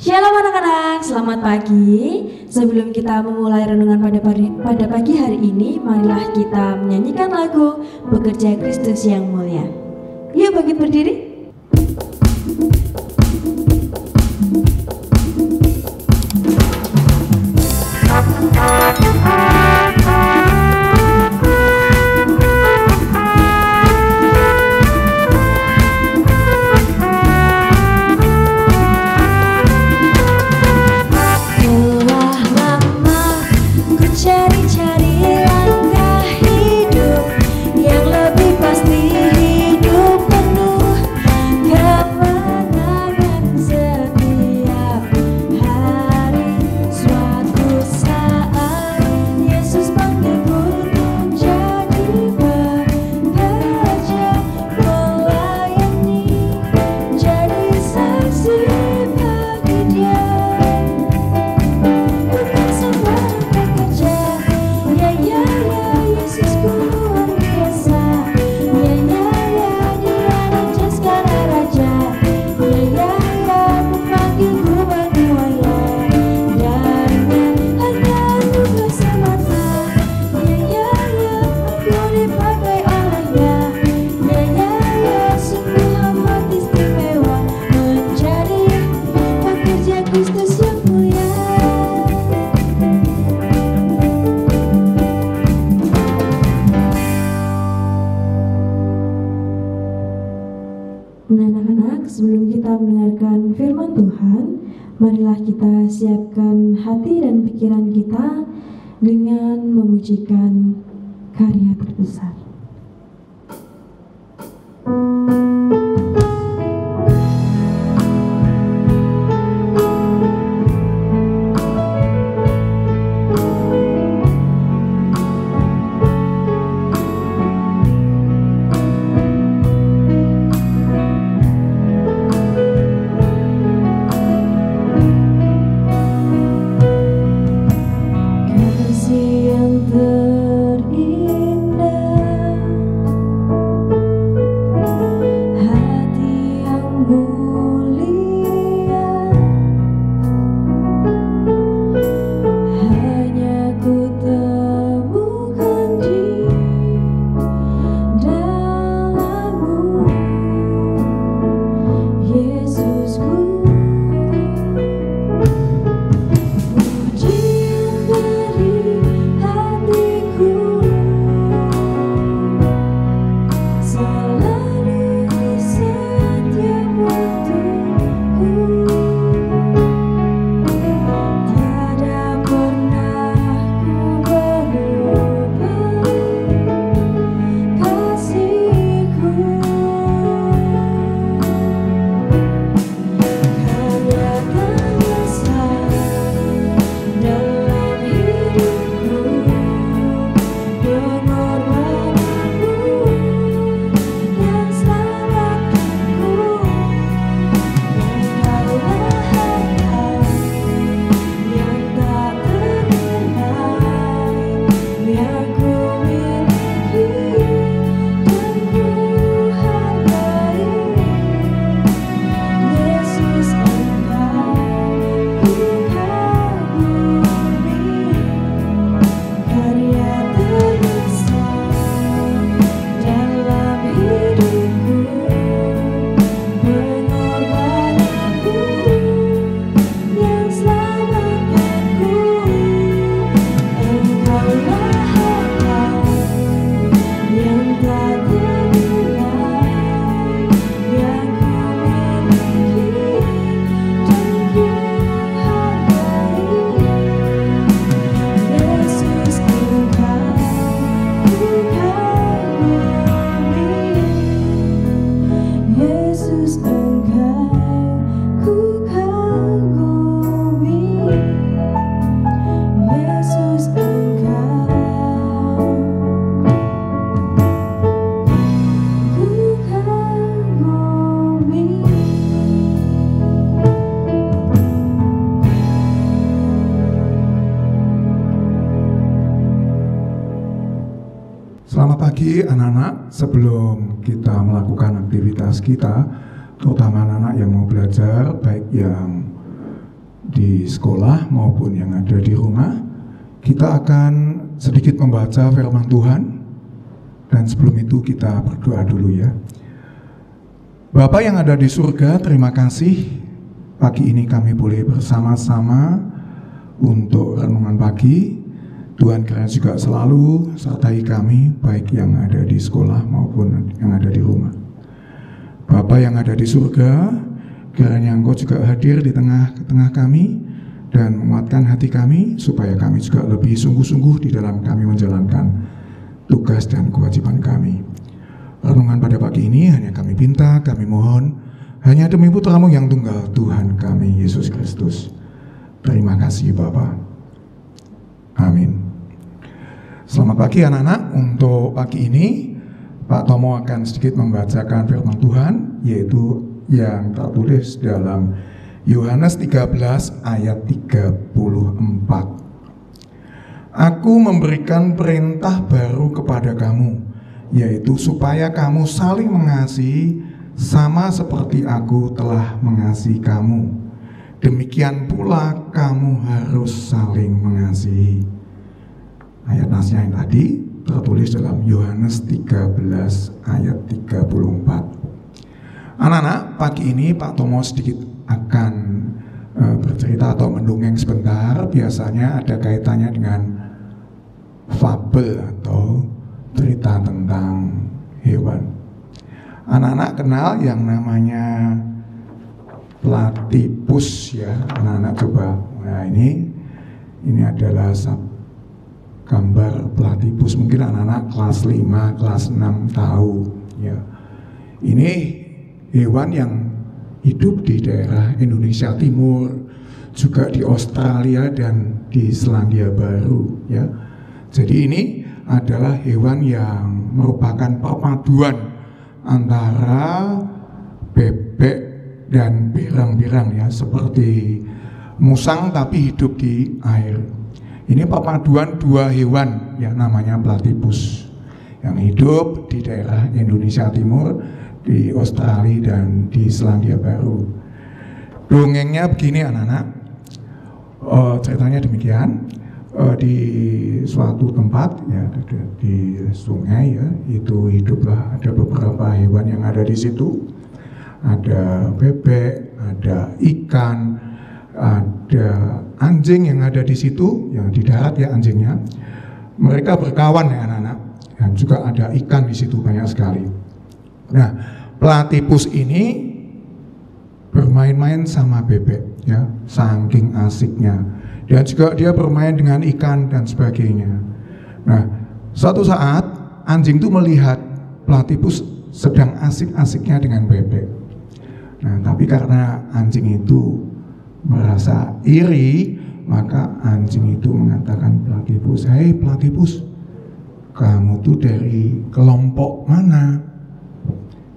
Shalom anak-anak, selamat pagi. Sebelum kita memulai renungan pada pagi hari ini, marilah kita menyanyikan lagu Bekerja Kristus yang Mulia. Yuk bangkit berdiri. Anak-anak, sebelum kita mendengarkan firman Tuhan, marilah kita siapkan hati dan pikiran kita dengan memujikan karya terbesar. Selamat pagi anak-anak. Sebelum kita melakukan aktivitas kita, terutama anak-anak yang mau belajar, baik yang di sekolah maupun yang ada di rumah, kita akan sedikit membaca firman Tuhan. Dan sebelum itu kita berdoa dulu ya. Bapa yang ada di surga, terima kasih pagi ini kami boleh bersama-sama untuk renungan pagi. Tuhan kiranya juga selalu sertai kami, baik yang ada di sekolah maupun yang ada di rumah. Bapa yang ada di surga, kiranya Engkau juga hadir di tengah-tengah kami dan menguatkan hati kami, supaya kami juga lebih sungguh-sungguh di dalam kami menjalankan tugas dan kewajiban kami. Renungan pada pagi ini hanya kami pinta, kami mohon, hanya demi Putra-Mu yang tunggal, Tuhan kami, Yesus Kristus. Terima kasih Bapa. Amin. Selamat pagi anak-anak. Untuk pagi ini Pak Tomo akan sedikit membacakan firman Tuhan, yaitu yang tertulis dalam Yohanes 13 ayat 34. Aku memberikan perintah baru kepada kamu, yaitu supaya kamu saling mengasihi sama seperti aku telah mengasihi kamu. Demikian pula kamu harus saling mengasihi. Ayat nasnya yang tadi tertulis dalam Yohanes 13 ayat 34. Anak-anak, pagi ini Pak Tomo sedikit akan bercerita atau mendongeng sebentar. Biasanya ada kaitannya dengan fabel atau cerita tentang hewan. Anak-anak kenal yang namanya platypus ya. Anak-anak coba. Nah ini adalah gambar platypus. Mungkin anak-anak kelas 5, kelas 6 tahu ya. Ini hewan yang hidup di daerah Indonesia Timur, juga di Australia dan di Selandia Baru ya. Jadi ini adalah hewan yang merupakan perpaduan antara bebek dan berang-berang ya, seperti musang tapi hidup di air. Ini perpaduan dua hewan yang namanya platypus yang hidup di daerah Indonesia Timur, di Australia dan di Selandia Baru. Dongengnya begini anak-anak, ceritanya demikian. Di suatu tempat ya, di sungai ya, itu hiduplah ada beberapa hewan yang ada di situ. Ada bebek, ada ikan, ada anjing yang ada di situ, yang di darat ya anjingnya. Mereka berkawan ya anak-anak, dan juga ada ikan di situ banyak sekali. Nah, platypus ini bermain-main sama bebek ya, saking asiknya. Dan juga dia bermain dengan ikan dan sebagainya. Nah, suatu saat anjing itu melihat platypus sedang asik-asiknya dengan bebek. Nah, tapi karena anjing itu merasa iri, maka anjing itu mengatakan platypus, "Hei platypus, kamu tuh dari kelompok mana?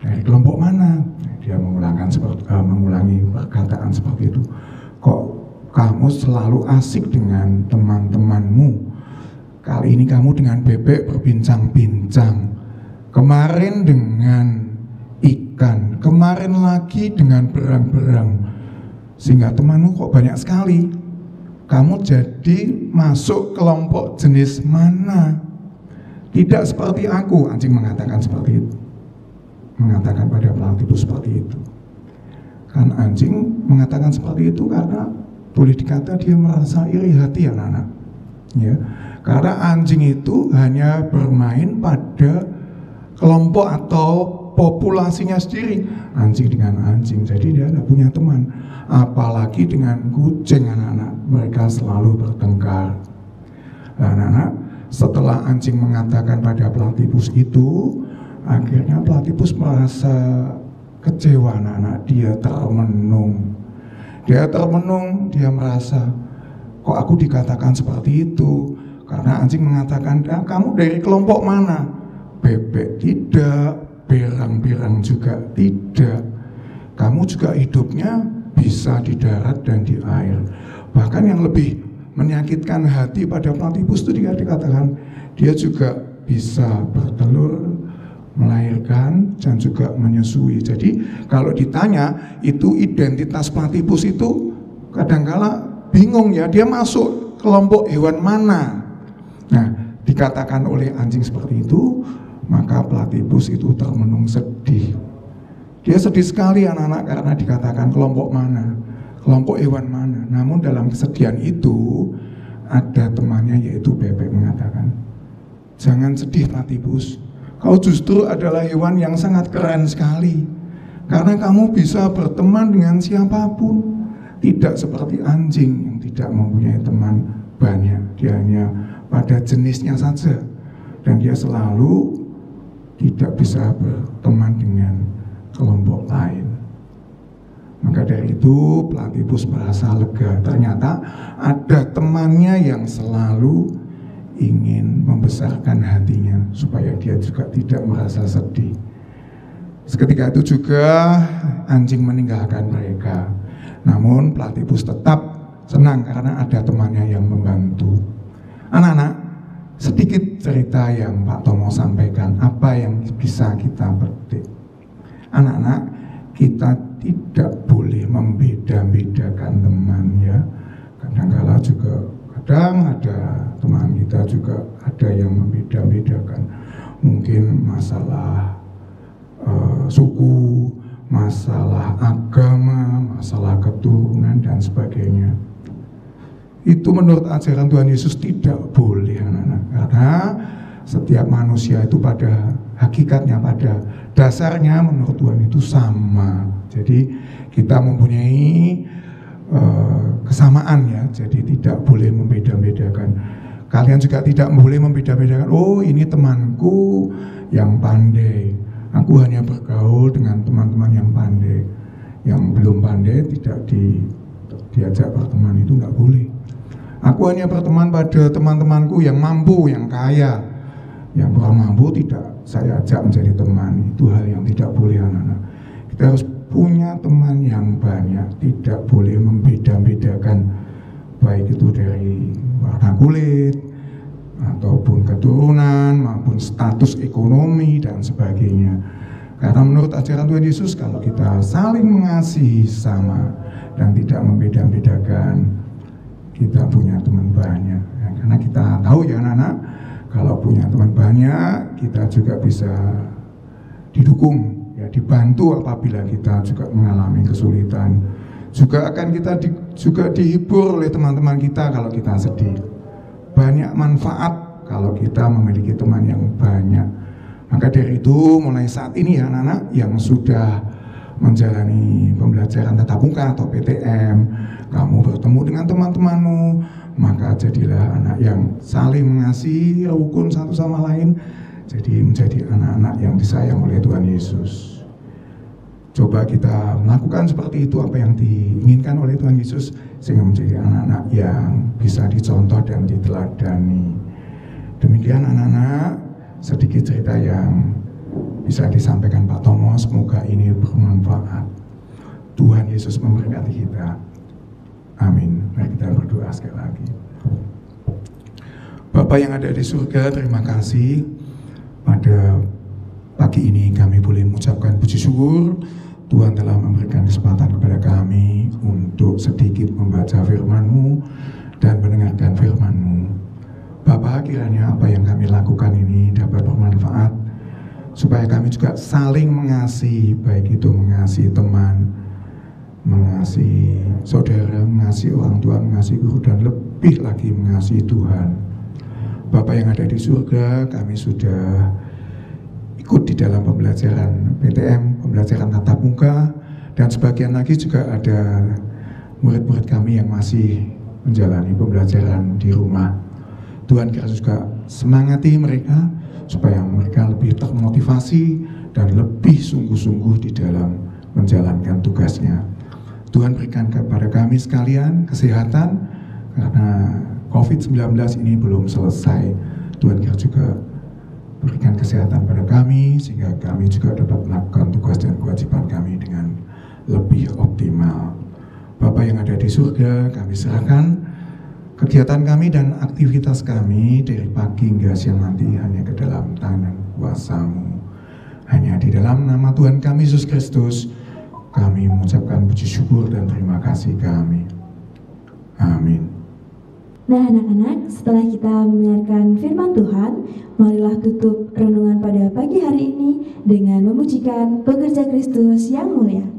Dari kelompok mana?" Dia mengulangi perkataan seperti itu. "Kok kamu selalu asik dengan teman-temanmu? Kali ini kamu dengan bebek berbincang-bincang. Kemarin dengan ikan, kemarin lagi dengan berang-berang. Sehingga temanmu kok banyak sekali. Kamu jadi masuk kelompok jenis mana? Tidak seperti aku." Anjing mengatakan seperti itu. Mengatakan pada platypus seperti itu. Kan anjing mengatakan seperti itu karena boleh dikata dia merasa iri hati anak-anak ya. Karena anjing itu hanya bermain pada kelompok atau populasinya sendiri, anjing dengan anjing, jadi dia tidak punya teman. Apalagi dengan kucing anak-anak, mereka selalu bertengkar. Nah, anak-anak, setelah anjing mengatakan pada platypus itu, akhirnya platypus merasa kecewa anak-anak. Dia termenung, dia merasa, kok aku dikatakan seperti itu? Karena anjing mengatakan, kamu dari kelompok mana? Bebek tidak, berang-berang juga tidak. Kamu juga hidupnya bisa di darat dan di air. Bahkan yang lebih menyakitkan hati pada platypus itu dia dikatakan, dia juga bisa bertelur, melahirkan dan juga menyusui. Jadi kalau ditanya itu identitas platypus itu kadangkala bingung ya, dia masuk kelompok hewan mana. Nah, dikatakan oleh anjing seperti itu, maka platypus itu termenung sedih. Dia sedih sekali anak-anak karena dikatakan kelompok mana, kelompok hewan mana. Namun dalam kesedihan itu ada temannya yaitu bebek mengatakan, jangan sedih platypus, kau justru adalah hewan yang sangat keren sekali. Karena kamu bisa berteman dengan siapapun. Tidak seperti anjing yang tidak mempunyai teman banyak. Dia hanya pada jenisnya saja. Dan dia selalu tidak bisa berteman dengan kelompok lain. Maka dari itu platypus merasa lega. Ternyata ada temannya yang selalu ingin membesarkan hatinya supaya dia juga tidak merasa sedih. Seketika itu juga anjing meninggalkan mereka. Namun platypus tetap senang karena ada temannya yang membantu. Anak-anak, sedikit cerita yang Pak Tomo sampaikan, apa yang bisa kita petik. Anak-anak, kita tidak boleh membeda-bedakan teman ya. Kadang-kala juga kadang ada teman kita juga ada yang membeda-bedakan. Mungkin masalah suku, masalah agama, masalah keturunan dan sebagainya. Itu menurut ajaran Tuhan Yesus tidak boleh anak-anak. Karena setiap manusia itu pada hakikatnya, pada dasarnya menurut Tuhan itu sama. Jadi kita mempunyai kesamaan ya. Jadi tidak boleh membeda-bedakan. Kalian juga tidak boleh membeda-bedakan, oh ini temanku yang pandai, aku hanya bergaul dengan teman-teman yang pandai. Yang belum pandai tidak diajak berteman, itu nggak boleh. Aku hanya berteman pada teman-temanku yang mampu, yang kaya. Yang kurang mampu tidak saya ajak menjadi teman. Itu hal yang tidak boleh anak-anak. Kita harus punya teman yang banyak, tidak boleh membeda-bedakan, baik itu dari warna kulit ataupun keturunan maupun status ekonomi dan sebagainya. Karena menurut ajaran Tuhan Yesus, kalau kita saling mengasihi sama dan tidak membeda-bedakan, kita punya teman banyak. Ya, karena kita tahu ya anak-anak, kalau punya teman banyak, kita juga bisa didukung, ya, dibantu apabila kita juga mengalami kesulitan. Juga akan kita juga dihibur oleh teman-teman kita kalau kita sedih. Banyak manfaat kalau kita memiliki teman yang banyak. Maka dari itu mulai saat ini ya anak-anak yang sudah menjalani pembelajaran tatap muka atau PTM, kamu bertemu dengan teman-temanmu, maka jadilah anak yang saling mengasihi, rukun satu sama lain. Jadi menjadi anak-anak yang disayang oleh Tuhan Yesus. Coba kita melakukan seperti itu, apa yang diinginkan oleh Tuhan Yesus, sehingga menjadi anak-anak yang bisa dicontoh dan diteladani. Demikian anak-anak, sedikit cerita yang bisa disampaikan Pak Tomo. Semoga ini bermanfaat. Tuhan Yesus memberkati kita. Amin. Mari kita berdoa sekali lagi. Bapa yang ada di surga, terima kasih pada pagi ini kami boleh mengucapkan puji syukur. Tuhan telah memberikan kesempatan kepada kami untuk sedikit membaca firman-Mu dan mendengarkan firman-Mu. Bapa, kiranya apa yang kami lakukan ini dapat bermanfaat, supaya kami juga saling mengasihi, baik itu mengasihi teman, mengasihi saudara, mengasihi orang tua, mengasihi guru, dan lebih lagi mengasihi Tuhan. Bapa yang ada di surga, kami sudah ikut di dalam pembelajaran PTM, pembelajaran tatap muka, dan sebagian lagi juga ada murid-murid kami yang masih menjalani pembelajaran di rumah. Tuhan kiranya juga semangati mereka supaya mereka lebih termotivasi dan lebih sungguh-sungguh di dalam menjalankan tugasnya. Tuhan berikan kepada kami sekalian kesehatan, karena COVID-19 ini belum selesai. Tuhan kiranya juga berikan kesehatan pada kami, sehingga kami juga dapat melakukan tugas dan kewajiban kami dengan lebih optimal. Bapa yang ada di surga, kami serahkan kegiatan kami dan aktivitas kami dari pagi hingga siang nanti hanya ke dalam tangan kuasa-Mu. Hanya di dalam nama Tuhan kami Yesus Kristus, kami mengucapkan puji syukur dan terima kasih kami. Amin. Nah anak-anak, setelah kita mendengarkan firman Tuhan, marilah tutup renungan pada pagi hari ini dengan memujikan pekerja Kristus yang mulia.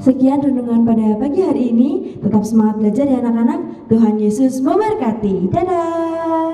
Sekian renungan pada pagi hari ini. Tetap semangat belajar ya anak-anak. Tuhan Yesus memberkati. Dadah.